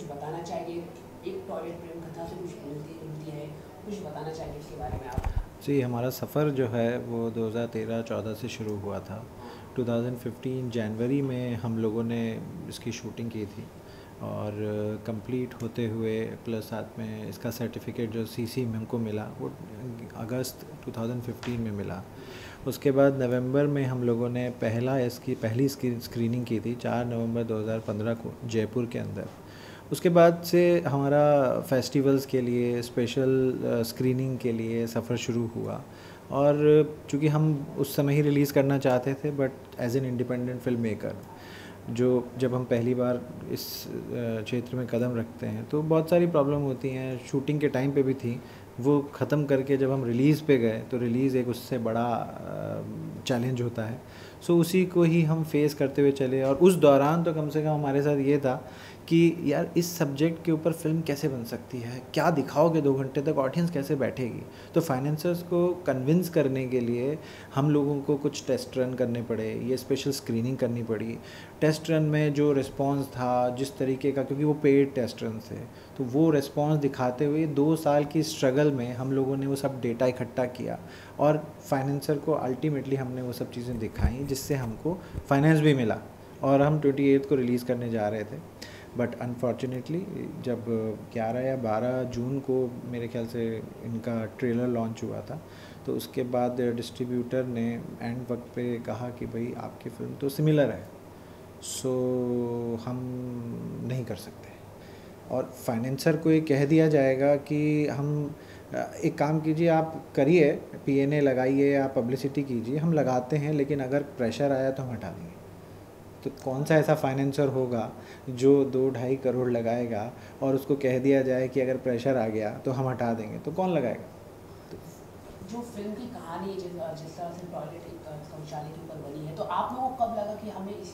बताना चाहिए? एक टॉयलेट प्रेम कथा से कुछ मिलती जुलती है, कुछ बताना चाहिए इसके बारे में आप? जी, हमारा सफ़र जो है वो 2013-14 से शुरू हुआ था। 2015 जनवरी में हम लोगों ने इसकी शूटिंग की थी और कंप्लीट होते हुए प्लस साथ में इसका सर्टिफिकेट जो सीसी में हमको मिला वो अगस्त 2015 में मिला। उसके बाद नवंबर में हम लोगों ने इसकी पहली स्क्रीनिंग की थी 4 नवंबर 2015 को जयपुर के अंदर। उसके बाद से हमारा फेस्टिवल्स के लिए स्पेशल स्क्रीनिंग के लिए सफ़र शुरू हुआ और चूँकि हम उस समय ही रिलीज़ करना चाहते थे but as an independent film maker जो जब हम पहली बार इस क्षेत्र में कदम रखते हैं तो बहुत सारी प्रॉब्लम होती हैं, शूटिंग के टाइम पे भी थी। वो ख़त्म करके जब हम रिलीज़ पे गए तो रिलीज़ एक उससे बड़ा चैलेंज होता है। सो उसी को ही हम फेस करते हुए चले और उस दौरान तो कम से कम हमारे साथ ये था कि यार इस सब्जेक्ट के ऊपर फ़िल्म कैसे बन सकती है, क्या दिखाओगे 2 घंटे तक, ऑडियंस कैसे बैठेगी। तो फाइनेंसर्स को कन्विंस करने के लिए हम लोगों को कुछ टेस्ट रन करने पड़े, ये स्पेशल स्क्रीनिंग करनी पड़ी। टेस्ट रन में जो रिस्पॉन्स था जिस तरीके का, क्योंकि वो पेड टेस्ट रन थे, तो वो रिस्पॉन्स दिखाते हुए 2 साल की स्ट्रगल में हम लोगों ने वो सब डेटा इकट्ठा किया और फाइनेंसर को अल्टीमेटली हमने वो सब चीज़ें दिखाई जिससे हमको फाइनेंस भी मिला और हम 28 को रिलीज़ करने जा रहे थे। बट अनफॉर्चुनेटली जब 11 या 12 जून को मेरे ख्याल से इनका ट्रेलर लॉन्च हुआ था तो उसके बाद डिस्ट्रीब्यूटर ने एंड वक्त पे कहा कि भाई आपकी फ़िल्म तो सिमिलर है, सो हम नहीं कर सकते। और फाइनेंसर को ये कह दिया जाएगा कि हम एक काम कीजिए, आप करिए, पीएनए लगाइए, आप पब्लिसिटी कीजिए, हम लगाते हैं, लेकिन अगर प्रेशर आया तो हम हटा देंगे। तो कौन सा ऐसा फाइनेंसर होगा जो 2-2.5 करोड़ लगाएगा और उसको कह दिया जाए कि अगर प्रेशर आ गया तो हम हटा देंगे, तो कौन लगाएगा। जो फिल्म की कहानी जिस तरह से टॉयलेट एक शौचालय के ऊपर बनी है, तो आप लोगों को कब लगा कि हमें इस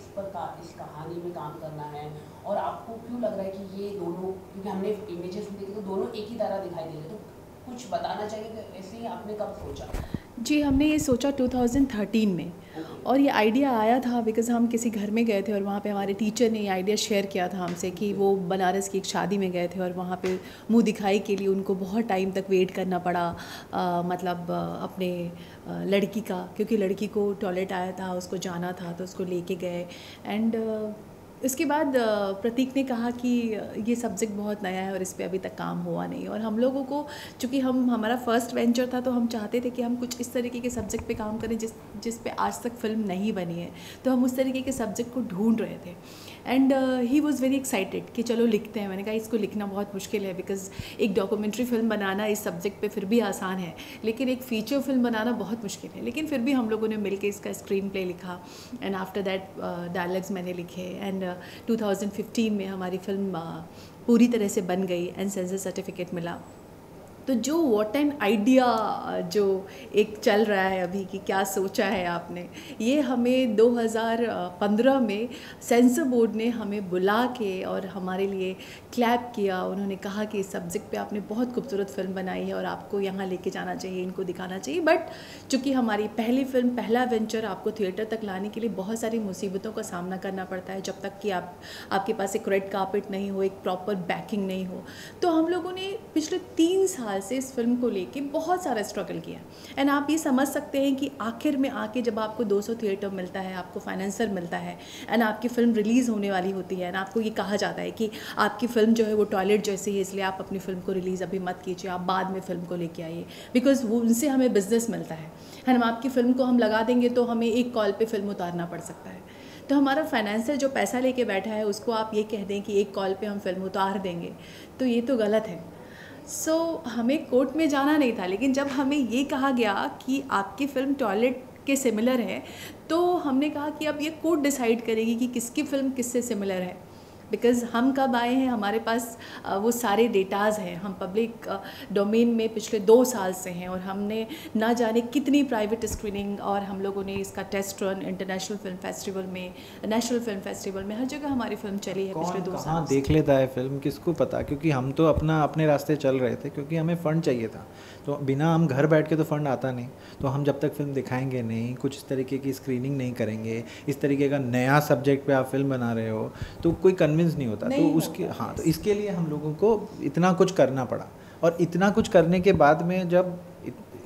कहानी में काम करना है? और आपको क्यों लग रहा है कि ये दोनों, क्योंकि हमने इमेजेस में देखे तो दोनों एक ही तरह दिखाई दे रहे, तो कुछ बताना चाहिए कि ऐसे ही आपने कब सोचा? जी, हमने ये सोचा 2013 में और ये आइडिया आया था बिकॉज़ हम किसी घर में गए थे और वहाँ पे हमारे टीचर ने ये आइडिया शेयर किया था हमसे कि वो बनारस की एक शादी में गए थे और वहाँ पे मुंह दिखाई के लिए उनको बहुत टाइम तक वेट करना पड़ा, अपने लड़की का, क्योंकि लड़की को टॉयलेट आया था, उसको जाना था तो उसको लेके गए। एंड इसके बाद प्रतीक ने कहा कि ये सब्जेक्ट बहुत नया है और इस पे अभी तक काम हुआ नहीं, और हम लोगों को, चूँकि हमारा फर्स्ट वेंचर था, तो हम चाहते थे कि हम कुछ इस तरीके के सब्जेक्ट पे काम करें जिस पे आज तक फिल्म नहीं बनी है। तो हम उस तरीके के सब्जेक्ट को ढूंढ रहे थे and he was very excited कि चलो लिखते हैं। मैंने कहा इसको लिखना बहुत मुश्किल है बिकॉज़ एक डॉक्यूमेंट्री फिल्म बनाना इस सब्जेक्ट पे फिर भी आसान है, लेकिन एक फ़ीचर फिल्म बनाना बहुत मुश्किल है। लेकिन फिर भी हम लोगों ने मिलकर इसका स्क्रीन प्ले लिखा एंड आफ्टर दैट डायलॉग्स मैंने लिखे एंड 2015 में हमारी फिल्म पूरी तरह से बन गई एंड सेंसर सर्टिफिकेट मिला। तो जो व्हाट एन आइडिया जो एक चल रहा है अभी कि क्या सोचा है आपने, ये हमें 2015 में सेंसर बोर्ड ने हमें बुला के और हमारे लिए क्लैप किया। उन्होंने कहा कि इस सब्जेक्ट पे आपने बहुत खूबसूरत फिल्म बनाई है और आपको यहाँ लेके जाना चाहिए, इनको दिखाना चाहिए। बट चूँकि हमारी पहली फिल्म, पहला वेंचर, आपको थिएटर तक लाने के लिए बहुत सारी मुसीबतों का सामना करना पड़ता है जब तक कि आपके पास एक रेड कार्पेट नहीं हो, एक प्रॉपर बैकिंग नहीं हो। तो हम लोगों ने पिछले 3 साल से इस फिल्म को लेके बहुत सारा स्ट्रगल किया एंड आप ये समझ सकते हैं कि आखिर में आके जब आपको 200 थिएटर मिलता है, आपको फाइनेंसर मिलता है एंड आपकी फ़िल्म रिलीज़ होने वाली होती है एंड आपको ये कहा जाता है कि आपकी फ़िल्म जो है वो टॉयलेट जैसी है, इसलिए आप अपनी फ़िल्म को रिलीज़ अभी मत कीजिए, आप बाद में फ़िल्म को लेके आइए, बिकॉज़ वो उनसे हमें बिज़नेस मिलता है। हम आपकी फ़िल्म को हम लगा देंगे तो हमें एक कॉल पे फ़िल्म उतारना पड़ सकता है। तो हमारा फाइनेंसर जो पैसा लेके बैठा है उसको आप ये कह दें कि एक कॉल पे हम फिल्म उतार देंगे, तो ये तो गलत है। हमें कोर्ट में जाना नहीं था, लेकिन जब हमें ये कहा गया कि आपकी फ़िल्म टॉयलेट के सिमिलर है, तो हमने कहा कि अब ये कोर्ट डिसाइड करेगी कि किसकी फ़िल्म किससे सिमिलर है। बिकॉज़ हम कब आए हैं, हमारे पास वो सारे डेटाज़ हैं, हम पब्लिक डोमेन में पिछले 2 साल से हैं और हमने ना जाने कितनी प्राइवेट स्क्रीनिंग और हम लोगों ने इसका test run international film festival में, नेशनल फिल्म फेस्टिवल में, हर जगह हमारी फिल्म चली है पिछले 2 साल। कहाँ देख लेता है फिल्म, किसको पता, क्योंकि हम तो अपने रास्ते चल रहे थे, क्योंकि हमें फ़ंड चाहिए था। तो बिना हम घर बैठ के तो फ़ंड आता नहीं, तो हम जब तक फिल्म दिखाएंगे नहीं, कुछ इस तरीके की स्क्रीनिंग नहीं करेंगे, इस तरीके का नया सब्जेक्ट पे आप फिल्म बना रहे हो, तो कोई कन्विंस नहीं होता, तो नहीं उसके होता, हाँ, तो yes. इसके लिए हम लोगों को इतना कुछ करना पड़ा। और इतना कुछ करने के बाद में जब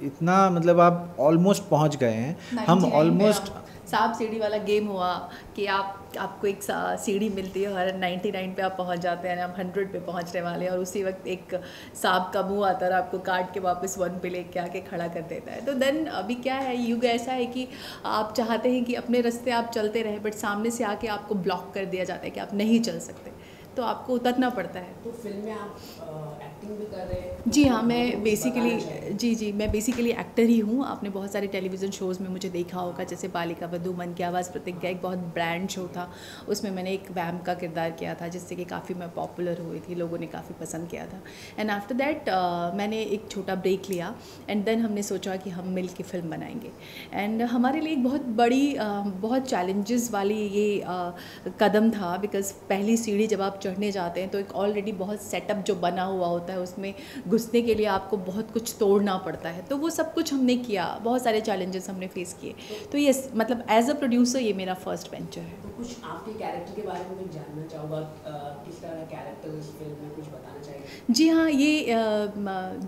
इतना मतलब आप ऑलमोस्ट पहुंच गए हैं, हम 99 ऑलमोस्ट सांप सीढ़ी वाला गेम हुआ कि आपको एक सीढ़ी मिलती है और 99 पे आप पहुंच जाते हैं, आप 100 पे पहुंचने वाले हैं, और उसी वक्त एक सांप का मुंह आता है और आपको काट के वापस 1 पे लेके आके खड़ा कर देता है। तो देन अभी क्या है, युग ऐसा है कि आप चाहते हैं कि अपने रास्ते आप चलते रहे, बट सामने से आके आपको ब्लॉक कर दिया जाता है कि आप नहीं चल सकते, तो आपको उतरना पड़ता है। तो फिल्म में आप एक्टिंग भी कर रहे हैं? जी हाँ, मैं कुछ बेसिकली बताना चाहिए? जी मैं बेसिकली एक्टर ही हूँ। आपने बहुत सारे टेलीविज़न शोज़ में मुझे देखा होगा, जैसे बालिका वधू, मन की आवाज़, प्रतिज्ञा, एक बहुत ब्रांड शो था, उसमें मैंने एक वैम्प का किरदार किया था, जिससे कि काफ़ी मैं पॉपुलर हुई थी, लोगों ने काफ़ी पसंद किया था। एंड आफ्टर दैट मैंने एक छोटा ब्रेक लिया, एंड देन हमने सोचा कि हम मिल के फिल्म बनाएंगे। एंड हमारे लिए एक बहुत बड़ी बहुत चैलेंजेस वाली ये कदम था, बिकॉज़ पहली सीढ़ी जब आप चढ़ने जाते हैं तो एक ऑलरेडी बहुत सेटअप जो बना हुआ होता है, उसमें घुसने के लिए आपको बहुत कुछ तोड़ना पड़ता है। तो वो सब कुछ हमने किया, बहुत सारे चैलेंजेस हमने फेस किए। तो ये मतलब एज अ प्रोड्यूसर ये मेरा फर्स्ट वेंचर है। तो कुछ आपके कैरेक्टर के बारे में मैं जानना चाहूँगा, किस तरह का कैरेक्टर इस फिल्म में कुछ बताना चाहिए? जी हाँ, ये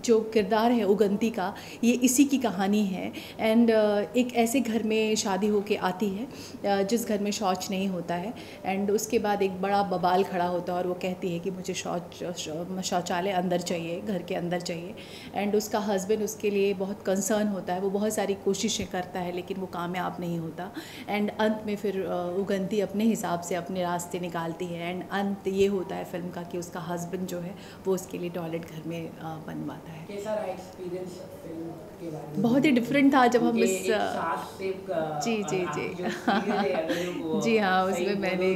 जो किरदार है उगंती का, ये इसी की कहानी है। एंड एक ऐसे घर में शादी होके आती है जिस घर में शौच नहीं होता है, एंड उसके बाद एक बड़ा बवाल खड़ा होता है और वो कहती है कि मुझे शौचालय अंदर चाहिए, घर के अंदर चाहिए। एंड उसका हस्बैंड उसके लिए बहुत कंसर्न होता है, वो बहुत सारी कोशिशें करता है लेकिन वो कामयाब नहीं होता। एंड अंत में फिर उगंती अपने हिसाब से अपने रास्ते निकालती है, एंड अंत ये होता है फिल्म का कि उसका हस्बैंड जो है वो उसके लिए टॉयलेट घर में बनवाता है। कैसा रहा एक्सपीरियंस फिल्म के बारे में? बहुत ही डिफरेंट था जब हम क्योंकि इस एक सास से जी आपकी जो serial है, अगर वो जी हाँ, सही उसमें बोलो मैंने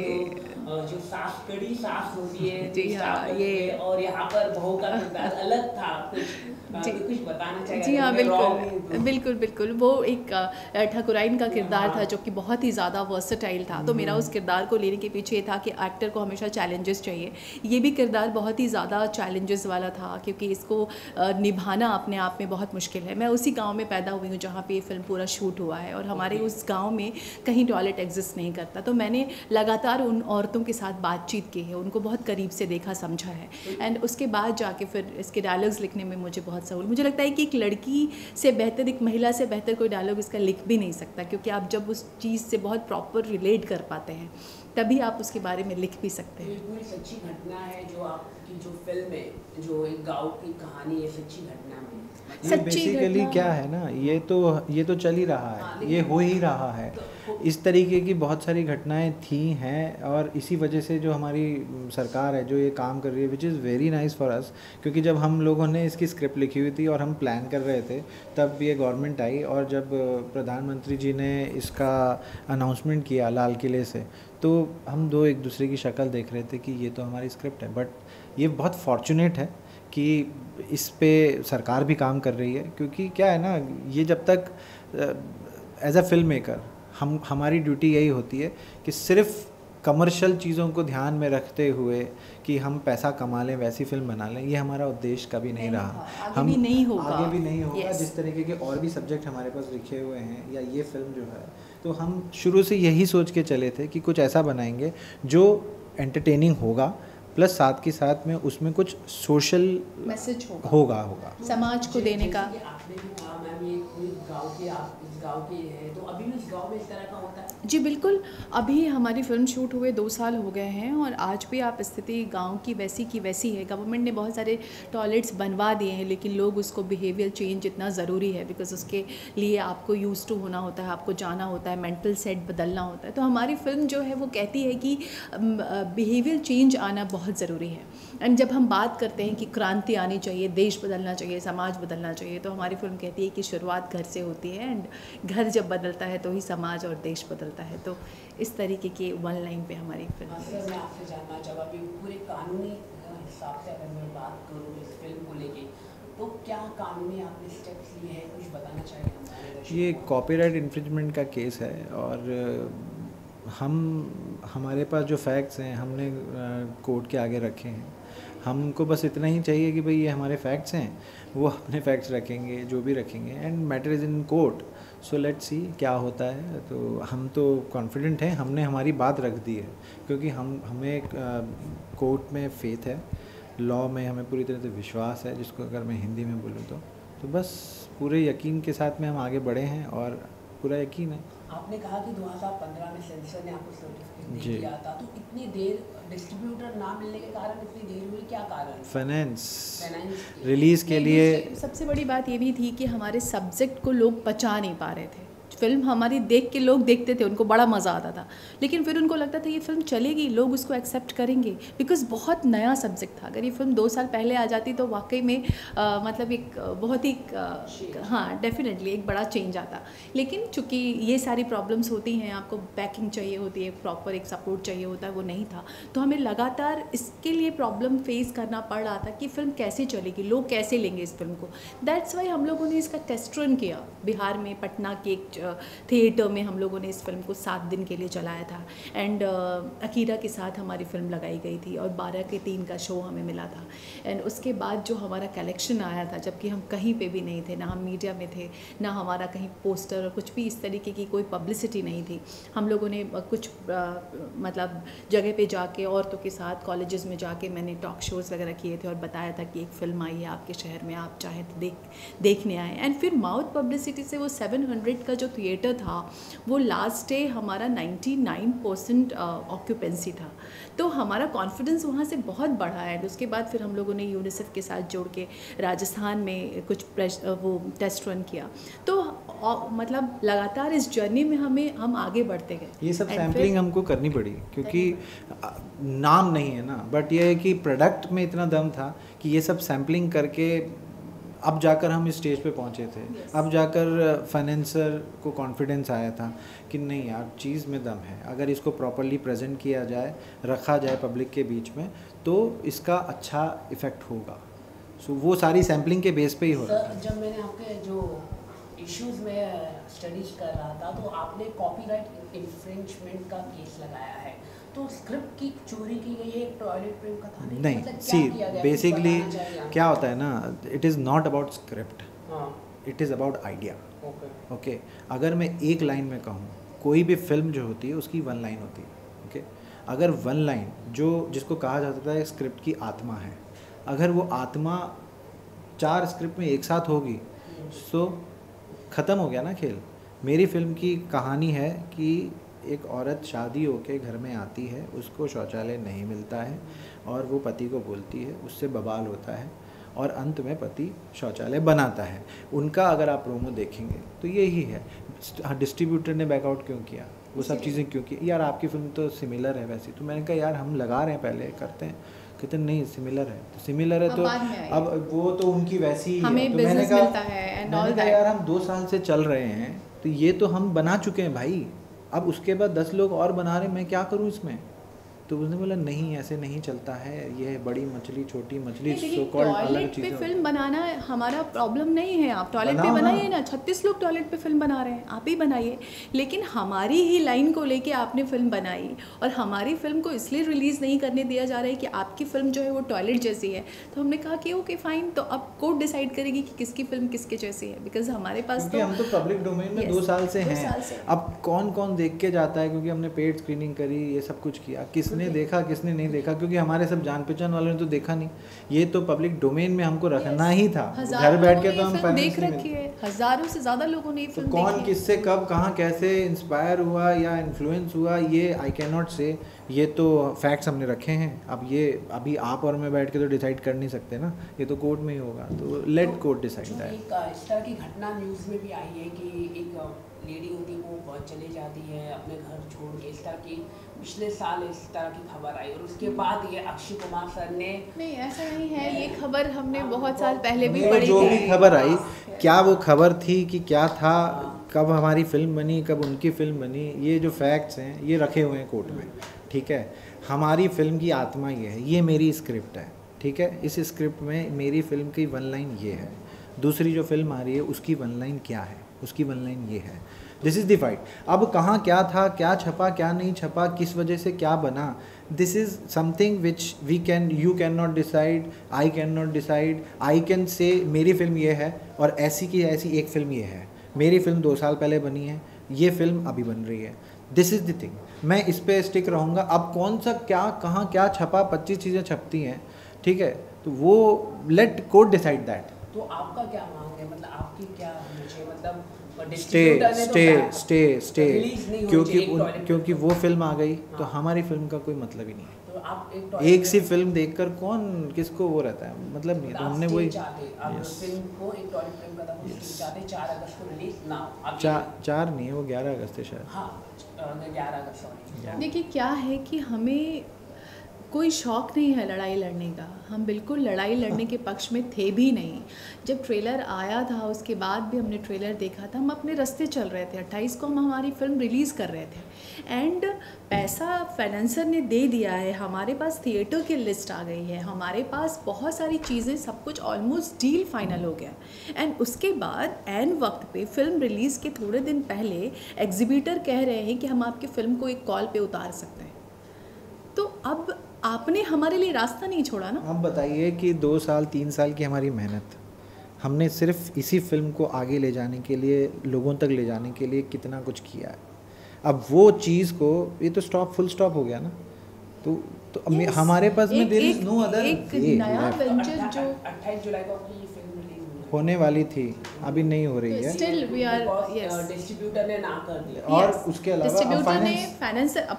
तो, जो सास कड़ी सास होती है जी जो हाँ, स्टार्ट ये में, और यहाँ पर बहू का किरदार अलग था कुछ, जी। तो कुछ बताना चाहिए? जी हाँ, अगर मैं wrong नहीं हूँ तो। बिल्कुल वो एक ठाकुराइन का किरदार था जो कि बहुत ही ज़्यादा वर्सेटाइल था। तो मेरा उस किरदार को लेने के पीछे था कि एक्टर को हमेशा चैलेंजेस चाहिए। ये भी किरदार बहुत ही ज़्यादा चैलेंजेस वाला था, क्योंकि इसको निभाना अपने आप में बहुत मुश्किल है। मैं उसी गांव में पैदा हुई हूँ जहाँ पे ये फिल्म पूरा शूट हुआ है, और हमारे उस गांव में कहीं टॉयलेट एग्जिस्ट नहीं करता। तो मैंने लगातार उन औरतों के साथ बातचीत की है, उनको बहुत करीब से देखा समझा है, एंड उसके बाद जाके फिर इसके डायलॉग्स लिखने में मुझे बहुत सहूलियत। मुझे लगता है कि एक लड़की से बेहतर, एक महिला से बेहतर कोई डायलॉग इसका लिख भी नहीं सकता, क्योंकि आप जब उस चीज़ से बहुत प्रॉपर रिलेट कर पाते हैं तभी आप उसके बारे में लिख भी सकते तो हैं। ये पूरी सच्ची घटना है जो आपकी जो फिल्म है, जो एक गांव की कहानी है, सच्ची घटना में? ये सच्ची बेसिकली घटना। क्या है ना, ये तो चल ही रहा हाँ, है, लेकिन- ये हो ही रहा है। तो- इस तरीके की बहुत सारी घटनाएं थी हैं, और इसी वजह से जो हमारी सरकार है जो ये काम कर रही है, which is very nice for us. क्योंकि जब हम लोगों ने इसकी स्क्रिप्ट लिखी हुई थी और हम प्लान कर रहे थे, तब ये गवर्नमेंट आई, और जब प्रधानमंत्री जी ने इसका अनाउंसमेंट किया लाल किले से, तो हम दो एक दूसरे की शक्ल देख रहे थे कि ये तो हमारी स्क्रिप्ट है। बट ये बहुत फॉर्चुनेट है कि इस पे सरकार भी काम कर रही है, क्योंकि क्या है ना, ये जब तक एज अ फिल्म मेकर हमारी ड्यूटी यही होती है कि सिर्फ कमर्शियल चीज़ों को ध्यान में रखते हुए कि हम पैसा कमा लें, वैसी फिल्म बना लें, ये हमारा उद्देश्य कभी नहीं रहा। आगे भी नहीं होगा। आगे भी नहीं होगा। Yes. जिस तरीके के और भी सब्जेक्ट हमारे पास लिखे हुए हैं, या ये फिल्म जो है, तो हम शुरू से यही सोच के चले थे कि कुछ ऐसा बनाएंगे जो एंटरटेनिंग होगा, प्लस साथ के साथ में उसमें कुछ सोशल मैसेज होगा। समाज को देने का। जैसे कि आपने भी कहा मैम, ये कोई गांव के, आप इस गांव के हैं, तो अभी भी इस गांव में इस तरह का होता है? जी बिल्कुल, अभी हमारी फिल्म शूट हुए 2 साल हो गए हैं, और आज भी आप स्थिति गांव की वैसी है। गवर्नमेंट ने बहुत सारे टॉयलेट्स बनवा दिए हैं, लेकिन लोग उसको बिहेवियर चेंज इतना ज़रूरी है, बिकॉज उसके लिए आपको यूज़ टू होना होता है, आपको जाना होता है, मेंटल सेट बदलना होता है। तो हमारी फिल्म जो है वो कहती है कि बिहेवियर चेंज आना बहुत ज़रूरी है। एंड जब हम बात करते हैं कि क्रांति आनी चाहिए, देश बदलना चाहिए, समाज बदलना चाहिए, तो हमारी फिल्म कहती है कि शुरुआत घर से होती है, एंड घर जब बदलता है तो ही समाज और देश बदलता है। तो इस तरीके के वन लाइन पे हमारी फिल्म हाँ सर, मैं आपसे जानना चाहूँगा कि पूरे कानूनी हिसाब से अगर मैं बात करूँ इस फिल्म को लेके, तो क्या कानूनी आपने स्टेप्स लिए हैं, कुछ बताना चाहिए हमारे दर्शकों ये को? कॉपीराइट इन्फ्रिंजमेंट का केस है, और हमारे पास जो फैक्ट्स हैं हमने कोर्ट के आगे रखे हैं। हमको बस इतना ही चाहिए कि भाई ये हमारे फैक्ट्स हैं, वो अपने फैक्ट्स रखेंगे जो भी रखेंगे, and matter is in court, so let's see क्या होता है। तो हम तो कॉन्फिडेंट हैं, हमने हमारी बात रख दी है, क्योंकि हमें कोर्ट में फेथ है, लॉ में हमें पूरी तरह से विश्वास है, जिसको अगर मैं हिंदी में बोलूँ तो बस पूरे यकीन के साथ में हम आगे बढ़े हैं और पूरा यकीन है। आपने कहा कि 2015 में सेंसर ने आपको सर्टिफिकेट जी। दे दिया था, तो इतनी देर डिस्ट्रीब्यूटर ना मिलने के कारण इतनी देर हुई, क्या कारण? फाइनेंस फाइनेंस रिलीज़ के लिए सबसे बड़ी बात ये भी थी कि हमारे सब्जेक्ट को लोग पचा नहीं पा रहे थे। फिल्म हमारी देख के लोग देखते थे, उनको बड़ा मज़ा आता था, लेकिन फिर उनको लगता था ये फिल्म चलेगी, लोग उसको एक्सेप्ट करेंगे, बिकॉज़ बहुत नया सब्जेक्ट था। अगर ये फिल्म 2 साल पहले आ जाती तो वाकई में मतलब एक बहुत ही हाँ डेफिनेटली एक बड़ा चेंज आता। लेकिन चूँकि ये सारी प्रॉब्लम्स होती हैं, आपको बैकिंग चाहिए होती है, प्रॉपर एक सपोर्ट चाहिए होता है, वो नहीं था, तो हमें लगातार इसके लिए प्रॉब्लम फेस करना पड़ रहा था कि फ़िल्म कैसे चलेगी, लोग कैसे लेंगे इस फिल्म को। दैट्स वाई हम लोगों ने इसका टेस्ट रन किया बिहार में, पटना के एक थिएटर में हम लोगों ने इस फिल्म को 7 दिन के लिए चलाया था, एंड अकीरा के साथ हमारी फिल्म लगाई गई थी और 12 के 3 का शो हमें मिला था। एंड उसके बाद जो हमारा कलेक्शन आया था, जबकि हम कहीं पे भी नहीं थे, ना हम मीडिया में थे, ना हमारा कहीं पोस्टर और कुछ भी इस तरीके की कोई पब्लिसिटी नहीं थी। हम लोगों ने कुछ मतलब जगह पे जाके औरतों के साथ कॉलेजेस में जाके मैंने टॉक शोज़ वगैरह किए थे और बताया था कि एक फ़िल्म आई है आपके शहर में, आप चाहें तो देखने आए। एंड फिर माउथ पब्लिसिटी से वो 700 का जो थिएटर था, वो लास्ट डे हमारा 99% ऑक्यूपेंसी था, तो हमारा कॉन्फिडेंस वहाँ से बहुत बढ़ा है। उसके बाद फिर हम लोगों ने यूनिसेफ के साथ जोड़ के राजस्थान में कुछ वो टेस्ट रन किया, तो मतलब लगातार इस जर्नी में हम आगे बढ़ते गए। ये सब सैम्पलिंग हमको करनी पड़ी, क्योंकि नाम नहीं है ना, बट ये है कि प्रोडक्ट में इतना दम था कि ये सब सैम्पलिंग करके अब जाकर हम इस स्टेज पे पहुंचे थे। अब जाकर फाइनेंसर को कॉन्फिडेंस आया था कि नहीं यार, चीज़ में दम है, अगर इसको प्रॉपरली प्रेजेंट किया जाए, रखा जाए पब्लिक के बीच में, तो इसका अच्छा इफ़ेक्ट होगा। सो वो सारी सैम्पलिंग के बेस पे ही हो रहा था। जब मैंने आपके जो इश्यूज़ में स्टडीज कर रहा था, तो आपने कॉपीराइट इन्फ्रिंजमेंट का केस लगाया है, तो स्क्रिप्ट की चोरी की गई है, एक टॉयलेट प्रेम कथा नहीं, सी बेसिकली क्या होता है ना, it is not about script, it is about idea. Okay, अगर मैं एक लाइन में कहूँ, कोई भी फिल्म जो होती है उसकी 1 लाइन होती है। ओके, अगर 1 लाइन जिसको कहा जाता है स्क्रिप्ट की आत्मा है, अगर वो आत्मा 4 स्क्रिप्ट में एक साथ होगी, सो ख़त्म हो गया ना खेल। मेरी फिल्म की कहानी है कि एक औरत शादी होके घर में आती है, उसको शौचालय नहीं मिलता है और वो पति को बोलती है, उससे बवाल होता है और अंत में पति शौचालय बनाता है। उनका अगर आप प्रोमो देखेंगे तो यही है। डिस्ट्रीब्यूटर ने बैकआउट क्यों किया, वो सब चीज़ें क्यों की, यार आपकी फिल्म तो सिमिलर है वैसी, तो मैंने कहा यार हम लगा रहे हैं, पहले करते हैं, कहते नहीं सिमिलर है, तो सिमिलर है, तो अब वो तो उनकी वैसी ही है। तो मैंने कहा यार हम 2 साल से चल रहे हैं, तो ये तो हम बना चुके हैं भाई, अब उसके बाद 10 लोग और बना रहे हैं, मैं क्या करूं इसमें। तो उसने बोला नहीं ऐसे नहीं चलता है, ये बड़ी मछली छोटी मछली, सो कॉल्ड अलग चीज़। टॉयलेट पे फिल्म बनाना हमारा प्रॉब्लम नहीं है, आप टॉयलेट पे बनाइए ना, 36 लोग टॉयलेट पे फिल्म बना रहे हैं, आप ही बनाइए। लेकिन हमारी ही लाइन को लेके आपने फिल्म बनाई और हमारी फिल्म को इसलिए रिलीज़ नहीं करने दिया जा रहा है कि आपकी फिल्म जो है वो टॉयलेट जैसी है। तो हमने कहा कि ओके फाइन, तो अब कोर्ट डिसाइड करेगी कि किसकी फिल्म किसके जैसी है, बिकॉज हमारे पास तो हम तो पब्लिक डोमेन में 2 साल से हैं। अब कौन कौन देख के जाता है, क्योंकि हमने पेड स्क्रीनिंग करी, ये सब कुछ किया, किसने देखा किसने नहीं देखा, क्योंकि हमारे सब जान पहचान वालों ने तो देखा नहीं, ये तो पब्लिक डोमेन में हमको रखना ही था। घर बैठ के तो हम देख रखी है, हज़ारों से ज़्यादा लोगों ने ये फिल्म देखी। कौन किससे कब कहाँ कैसे इंस्पायर हुआ या इन्फ्लुएंस हुआ, ये आई कैन नॉट से, ये तो फैक्ट्स हमने रखे हैं। अब ये अभी आप और मैं बैठ के तो डिसाइड कर नहीं सकते ना, ये तो कोर्ट में ही होगा, तो लेट कोर्ट डिसाइड दैट। इस तरह की घटना न्यूज़ में भी आई है कि एक लेडी होती है वो चली जाती है अपने घर छोड़ के, इस तरह की पिछले साल इस तरह की खबर आई, और उसके बाद ये अक्षय कुमार सर ने, नहीं ऐसा नहीं है, ये खबर हमने बहुत साल पहले भी पढ़ी थी। जो भी खबर आई, क्या वो खबर थी कि क्या था, कब हमारी फिल्म बनी, कब उनकी फिल्म बनी, ये जो फैक्ट्स हैं ये रखे हुए हैं कोर्ट में। ठीक है, हमारी फिल्म की आत्मा ये है, ये मेरी स्क्रिप्ट है। ठीक है, इस स्क्रिप्ट में मेरी फिल्म की 1 लाइन ये है, दूसरी जो फिल्म आ रही है उसकी 1 लाइन क्या है, उसकी 1 लाइन ये है। This is the fight. अब कहाँ क्या था, क्या छपा, क्या नहीं छपा, किस वजह से क्या बना, this is something which you can not decide, I can not decide. I can say मेरी फिल्म ये है और ऐसी की ऐसी एक फिल्म ये है, मेरी फिल्म 2 साल पहले बनी है, ये फिल्म अभी बन रही है, दिस इज़ द थिंग। मैं इस पे स्टिक रहूँगा। अब कौन सा क्या कहाँ क्या छपा, 25 चीज़ें छपती हैं, ठीक है, तो वो लेट कोर्ट डिसाइड दैट। तो आपका क्या मांग है, मतलब आपकी क्या होनी चाहिए, मतलब स्टे क्योंकि वो फिल्म आ गई तो हमारी फिल्म का कोई मतलब ही नहीं है। तो आप एक सी फिल्म देखकर कौन किसको वो रहता है, मतलब नहीं। तो हमने वही फिल्म को एक टॉयलेट फिल्म का चाहते 4 अगस्त को रिलीज ना हो। 4 नहीं है वो 11 अगस्त है शायद। हाँ 11 अगस्त सॉरी। देखिए क्या है कि हमें कोई शौक़ नहीं है लड़ाई लड़ने का, हम बिल्कुल लड़ाई लड़ने के पक्ष में थे भी नहीं। जब ट्रेलर आया था उसके बाद भी हमने ट्रेलर देखा था, हम अपने रास्ते चल रहे थे। 28 को हम हमारी फिल्म रिलीज़ कर रहे थे एंड पैसा फाइनेंसर ने दे दिया है, हमारे पास थिएटर की लिस्ट आ गई है, हमारे पास बहुत सारी चीज़ें, सब कुछ ऑलमोस्ट डील फाइनल हो गया। एंड उसके बाद एन वक्त पे फिल्म रिलीज़ के थोड़े दिन पहले एग्जीबिटर कह रहे हैं कि हम आपकी फ़िल्म को एक कॉल पे उतार सकते हैं। तो अब आपने हमारे लिए रास्ता नहीं छोड़ा ना। आप बताइए कि 2 साल 3 साल की हमारी मेहनत, हमने सिर्फ इसी फिल्म को आगे ले जाने के लिए, लोगों तक ले जाने के लिए कितना कुछ किया है। अब वो चीज़ को, ये तो फुल स्टॉप हो गया ना। तो हमारे पास में देयर इज नो अदर एक नया वेंचर जो 28 जुलाई को आपकी फिल्म रिलीज होने वाली थी, अभी नहीं हो रही है। स्टिल वी आर डिस्ट्रीब्यूटर ने ना कर दिया। और उसके अलावा डिस्ट्रीब्यूटर ने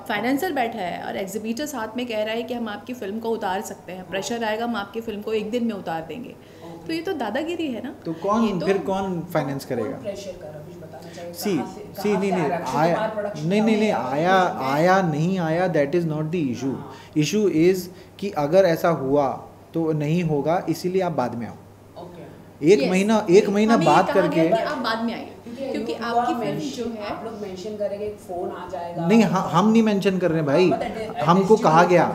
फाइनेंसर बैठा है और एग्जीबिटर साथ में कह रहा है कि हम आपकी फिल्म को उतार सकते हैं, प्रेशर आएगा हम आपकी फिल्म को 1 दिन में उतार देंगे। तो ये तो दादागिरी है ना। तो फिर कौन फाइनेंस करेगा? सी नहीं आया नहीं आया, that is not the issue. Issue is कि अगर ऐसा हुआ तो नहीं होगा, इसीलिए आप बाद में आओ। एक महीना बात करके आप बाद में आइए, क्योंकि आपकी फिल्म जो है आप लोग मेंशन करेंगे, फोन आ जाएगा। नहीं, हम नहीं मेंशन कर रहे भाई, हमको कहा गया,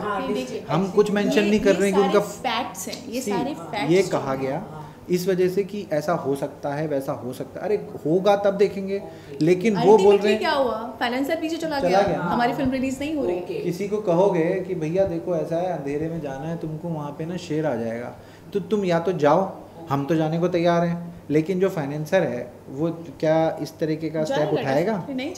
हम कुछ मेंशन नहीं कर रहे हैं कि उनका फैक्ट्स हैं, ये सारे फैक्ट्स ये कहा गया इस वजह से कि ऐसा हो सकता है, वैसा हो सकता है। अरे होगा तब देखेंगे, लेकिन वो बोल रहे हैं क्या हुआ, फाइनेंसर पीछे चला गया, हमारी फिल्म रिलीज नहीं हो रही। किसी को कहोगे कि भैया देखो ऐसा है, अंधेरे में जाना है तुमको, वहाँ पे ना शेर आ जाएगा, तो तुम या तो जाओ, हम तो जाने को तैयार हैं, लेकिन जो फाइनेंसर है वो क्या इस तरीके का स्टेप उठाएगा? नहीं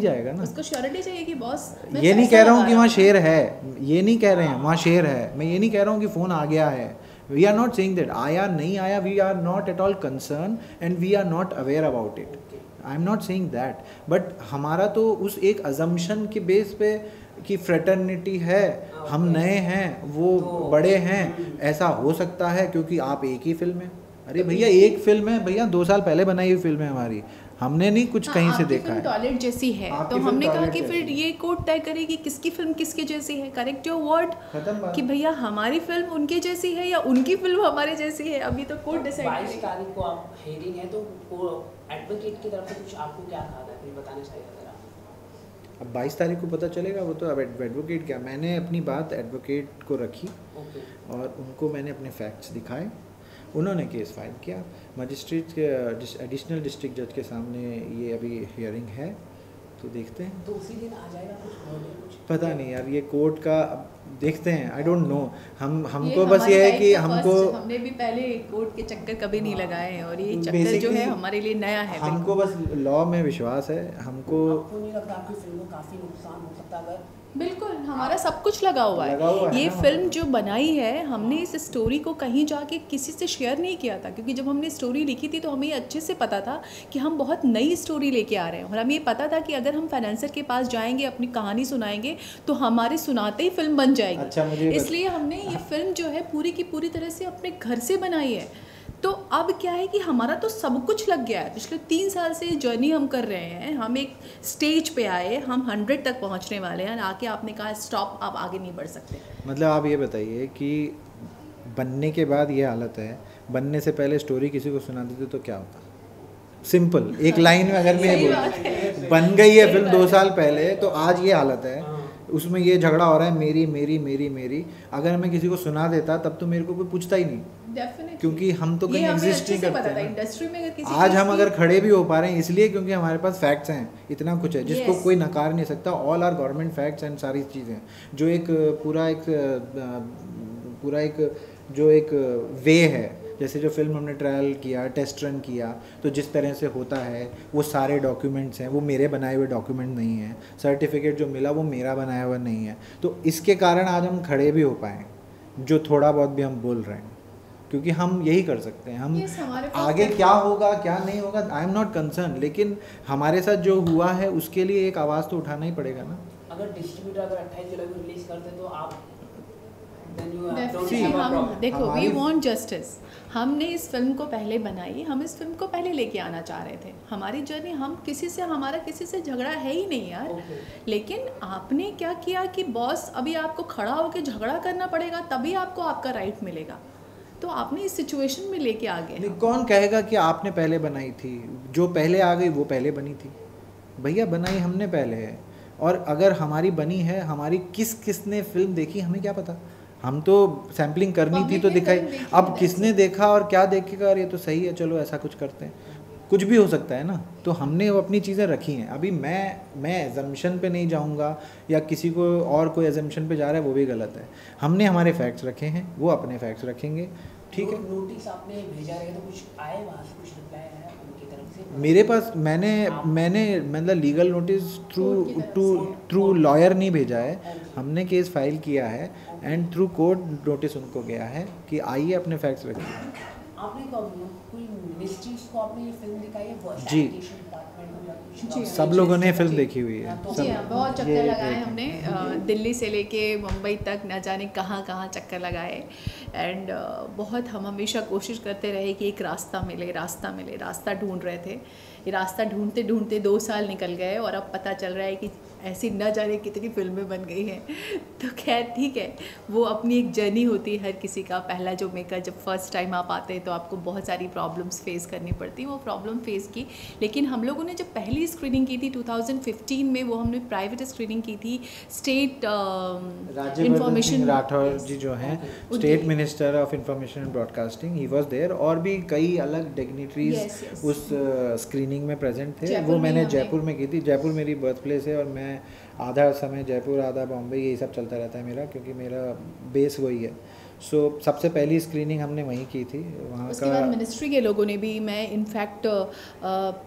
जाएगा ना। उसको श्योरिटी चाहिए कि बॉस, ये नहीं कह रहा हूँ कि वहाँ शेर है, ये नहीं कह रहे हैं वहाँ शेर है, मैं ये नहीं कह रहा हूँ कि फ़ोन आ गया है। We are not saying that आया नहीं आया, we are not at all concern and we are not aware about it. I am not saying that, but हमारा तो उस एक अजम्पशन के बेस पे कि फ्रेटर्निटी है, हम नए हैं, वो बड़े हैं, ऐसा हो सकता है क्योंकि आप एक ही फिल्म है। अरे भैया एक फिल्म है भैया, 2 साल पहले बनाई हुई फिल्म है हमारी, हमने नहीं कुछ कहीं से देखा है। टॉयलेट जैसी है तो हमने कहा कि फिर ये कोर्ट तय करे कि किसकी फिल्म किसके जैसी है। करेक्ट योर वर्ड कि भैया हमारी फिल्म उनके जैसी है या उनकी फिल्म हमारे जैसी है, अभी तो कोर्ट डिसाइड करेगा। 22 तारीख को आप हेयरिंग है, तो एडवोकेट की तरफ से कुछ आपको क्या कहा था, बताना चाहिए अगर आप। अब 22 तारीख को पता चलेगा, वो तो अब एडवोकेट क्या, मैंने अपनी बात एडवोकेट को रखी और उनको मैंने अपने फैक्ट्स दिखाए, उन्होंने केस फाइल किया। मजिस्ट्रेट के एडिशनल डिस्ट्रिक्ट जज के सामने ये अभी हियरिंग है, तो देखते हैं। तो उसी दिन आ जाएगा कुछ पता नहीं यार, ये कोर्ट का देखते हैं, आई डोंट नो। हमको बस ये है कि हमने भी पहले कोर्ट के चक्कर कभी नहीं लगाए हैं और ये चक्कर जो है हमारे लिए नया है। हमको बस लॉ में विश्वास है। हमको नहीं लगता आपकी फिल्म को काफ़ी नुकसान हो सकता है? बिल्कुल, हमारा सब कुछ लगा हुआ है। ये फिल्म जो बनाई है, हमने इस स्टोरी को कहीं जाके किसी से शेयर नहीं किया था, क्योंकि जब हमने स्टोरी लिखी थी तो हमें अच्छे से पता था कि हम बहुत नई स्टोरी लेके आ रहे हैं और हमें ये पता था कि अगर हम फाइनेंसर के पास जाएंगे, अपनी कहानी सुनाएंगे तो हमारे सुनाते ही फिल्म बन जाएगी। अच्छा, इसलिए हमने ये फिल्म जो है पूरी की पूरी तरह से अपने घर से बनाई है। तो अब क्या है कि हमारा तो सब कुछ लग गया है। पिछले 3 साल से जर्नी हम कर रहे हैं, हम एक स्टेज पे आए, हम 100 तक पहुंचने वाले हैं, आके आपने कहा स्टॉप, आप आगे नहीं बढ़ सकते। मतलब आप ये बताइए कि बनने के बाद ये हालत है, बनने से पहले स्टोरी किसी को सुना देते तो क्या होता? सिंपल एक लाइन में अगर मैं ये बोलूं, बन गई है फिल्म 2 साल पहले, तो आज ये हालत है उसमें ये झगड़ा हो रहा है मेरी मेरी मेरी मेरी, अगर मैं किसी को सुना देता तब तो मेरे को कोई पूछता ही नहीं, डेफिनेटली, क्योंकि हम तो कहीं एग्जिस्ट नहीं करते हैं। इंडस्ट्री में अगर किसी आज चीज़ हम की- अगर खड़े भी हो पा रहे हैं इसलिए क्योंकि हमारे पास फैक्ट्स हैं, इतना कुछ है जिसको Yes. कोई नकार नहीं सकता। All are government facts and सारी चीज़ें जो एक पूरा एक जो एक वे है, जैसे जो फिल्म हमने ट्रायल किया, टेस्ट रन किया, तो जिस तरह से होता है वो सारे डॉक्यूमेंट्स हैं, वो मेरे बनाए हुए डॉक्यूमेंट नहीं हैं, सर्टिफिकेट जो मिला वो मेरा बनाया हुआ नहीं है। तो इसके कारण आज हम खड़े भी हो पाएँ, जो थोड़ा बहुत भी हम बोल रहे हैं, क्योंकि हम यही कर सकते हैं। हम Yes, हमारे पास आगे क्या होगा क्या नहीं होगा आई एम नॉट कंसर्न, लेकिन हमारे साथ जो हुआ है उसके लिए एक आवाज़ तो उठाना ही पड़ेगा ना। अगर डिस्ट्रीब्यूटर अगर 28 जुलाई को रिलीज करते तो आप then you have- don't Definitely, have a हम problem. देखो वी हमारी- वांट जस्टिस। हमने इस फिल्म को पहले बनाई, हम इस फिल्म को पहले लेके आना चाह रहे थे। हमारी जर्नी, हमारा किसी से झगड़ा है ही नहीं यार। Okay. लेकिन आपने क्या किया कि बॉस अभी आपको खड़ा होकर झगड़ा करना पड़ेगा तभी आपको आपका राइट मिलेगा, तो आपने इस सिचुएशन में लेके आ गए। नहीं, कौन कहेगा कि आपने पहले बनाई थी? जो पहले आ गई वो पहले बनी थी। भैया बनाई हमने पहले है, और अगर हमारी बनी है, हमारी किसने फिल्म देखी हमें क्या पता। हम तो सैम्पलिंग करनी थी तो Public ने दिखाई, फिल्म देखी अब है, किसने देखा और क्या देखेगा, और ये तो सही है, चलो ऐसा कुछ करते हैं, कुछ भी हो सकता है ना। तो हमने वो अपनी चीज़ें रखी हैं। अभी मैं एजम्पशन पे नहीं जाऊंगा, या किसी को और कोई एजम्पशन पे जा रहा है वो भी गलत है। हमने हमारे फैक्ट्स रखे हैं, वो अपने फैक्ट्स रखेंगे, ठीक है। नोटिस आपने भेजा रहेगा तो कुछ आए वहाँ से, कुछ रिप्लाई आया उनकी तरफ से? मेरे पास मैंने मतलब लीगल नोटिस कोर्ट की तरफ से। थ्रू लॉयर नहीं भेजा है, हमने केस फाइल किया है एंड थ्रू कोर्ट नोटिस उनको गया है कि आइए अपने फैक्ट्स रखिए। आपने कोई मिनिस्ट्रीज को आपने ये फिल्म दिखाई है? जी। डिपार्टमेंट को या कुछ? जी, सब लोगों ने फिल्म देखी हुई है। तो- सब- जी हाँ, बहुत ये चक्कर लगाए देखें। हमने, दिल्ली से लेके मुंबई तक न जाने कहाँ कहाँ चक्कर लगाए। एंड बहुत हम हमेशा कोशिश करते रहे कि एक रास्ता मिले, रास्ता ढूंढ रहे थे। ये रास्ता ढूंढते ढूंढते 2 साल निकल गए और अब पता चल रहा है कि ऐसी न जाने कितनी फिल्में बन गई हैं। तो खैर ठीक है, वो अपनी एक जर्नी होती है हर किसी का। पहला जो मेकर, जब फर्स्ट टाइम आप आते हैं तो आपको बहुत सारी प्रॉब्लम्स फेस करनी पड़ती हैं, वो प्रॉब्लम फेस की। लेकिन हम लोगों ने जब पहली स्क्रीनिंग की थी 2015 में, वो हमने प्राइवेट स्क्रीनिंग की थी। स्टेट राज्यवर्धन सिंह राठौर जी जो हैं स्टेट उनकी- minister of information and broadcasting, he was there, और भी कई अलग डिग्निटरीज Yes, yes. उस स्क्रीनिंग में प्रेजेंट थे। जयपुर वो में मैंने हमने- जयपुर में की थी। जयपुर मेरी बर्थ प्लेस है, और मैं आधा समय जयपुर आधा बॉम्बे यही सब चलता रहता है मेरा, क्योंकि मेरा बेस वही है। सो सबसे पहली स्क्रीनिंग हमने वहीं की थी वहाँ उसके बाद का। मिनिस्ट्री के लोगों ने भी, मैं इनफैक्ट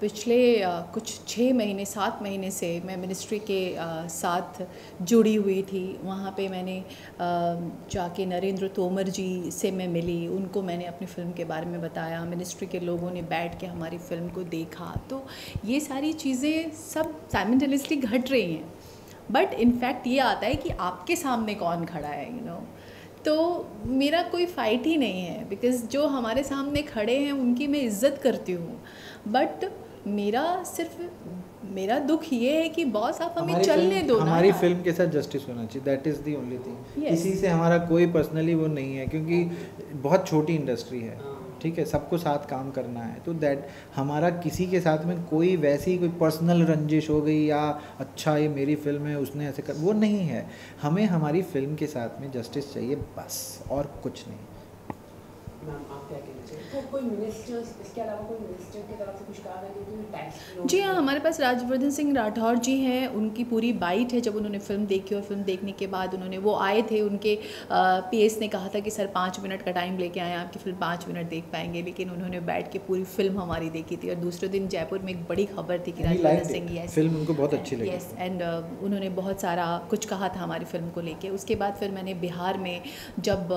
पिछले कुछ 6 महीने 7 महीने से मैं मिनिस्ट्री के साथ जुड़ी हुई थी। वहाँ पे मैंने जाके नरेंद्र तोमर जी से मैं मिली, उनको मैंने अपनी फ़िल्म के बारे में बताया। मिनिस्ट्री के लोगों ने बैठ के हमारी फ़िल्म को देखा। तो ये सारी चीज़ें सब साइमल्टेनियसली घट रही हैं। बट इनफैक्ट ये आता है कि आपके सामने कौन खड़ा है, यू नो। तो मेरा कोई फ़ाइट ही नहीं है, बिकॉज़ जो हमारे सामने खड़े हैं उनकी मैं इज़्ज़त करती हूँ। बट मेरा दुख ये है कि बॉस आप हमें चलने दो ना। हमारी फिल्म के साथ जस्टिस होना चाहिए, that is the only thing. Yes. किसी से हमारा कोई पर्सनली वो नहीं है, क्योंकि बहुत छोटी इंडस्ट्री है, ठीक है, सबको साथ काम करना है। तो दैट हमारा किसी के साथ में कोई वैसी कोई पर्सनल रंजिश हो गई, या अच्छा ये मेरी फिल्म है उसने ऐसे कर, वो नहीं है। हमें हमारी फिल्म के साथ में जस्टिस चाहिए बस, और कुछ नहीं। मैम आप क्या कहना चाहिए? तो कोई मिनिस्टर्स, इसके अलावा कोई मिनिस्टर की तरफ से कुछ कहा गया कि टैक्स? जी हाँ, हमारे पास राज्यवर्धन सिंह राठौर जी हैं, उनकी पूरी बाइट है। जब उन्होंने फ़िल्म देखी और फिल्म देखने के बाद वो आए थे, उनके पीएस ने कहा था कि सर 5 मिनट का टाइम लेके आए, आपकी फ़िल्म 5 मिनट देख पाएंगे। लेकिन उन्होंने बैठ के पूरी फिल्म हमारी देखी थी। और दूसरे दिन जयपुर में एक बड़ी खबर थी कि राज्यवर्धन सिंह, यस, फिल्म उनको बहुत अच्छी लगी। यस, एंड उन्होंने बहुत सारा कुछ कहा था हमारी फ़िल्म को लेके। उसके बाद फिर मैंने बिहार में जब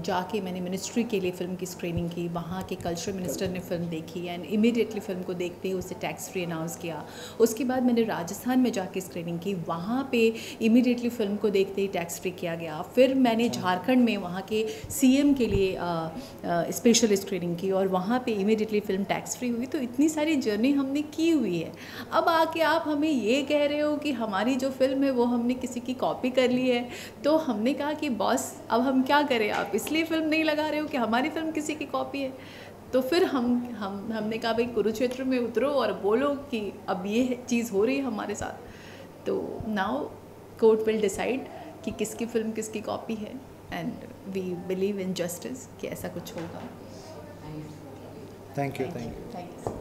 जाके मैंने मिनिस्ट्री के लिए फ़िल्म की स्क्रीनिंग की, वहाँ के कल्चरल मिनिस्टर ने फ़िल्म देखी एंड इमीडिएटली फ़िल्म को देखते ही उसे टैक्स फ्री अनाउंस किया। उसके बाद मैंने राजस्थान में जाके स्क्रीनिंग की, वहाँ पे इमीडिएटली फ़िल्म को देखते ही टैक्स फ्री किया गया। फिर मैंने झारखंड में वहाँ के सीएम के लिए स्पेशल स्क्रीनिंग की, और वहाँ पे इमीडिएटली फ़िल्म टैक्स फ्री हुई। तो इतनी सारी जर्नी हमने की हुई है। अब आके आप हमें ये कह रहे हो कि हमारी जो फ़िल्म है वो हमने किसी की कॉपी कर ली है। तो हमने कहा कि बॉस अब हम क्या करें, आप इसलिए फ़िल्म नहीं लगा रहे हो कि हमारी फ़िल्म किसी की कॉपी है। तो फिर हमने कहा भाई कुरुक्षेत्र में उतरो और बोलो कि अब ये चीज़ हो रही है हमारे साथ। तो नाउ कोर्ट विल डिसाइड कि किसकी फिल्म किसकी कॉपी है, and we believe in justice कि ऐसा कुछ होगा। Thank you. Thank you.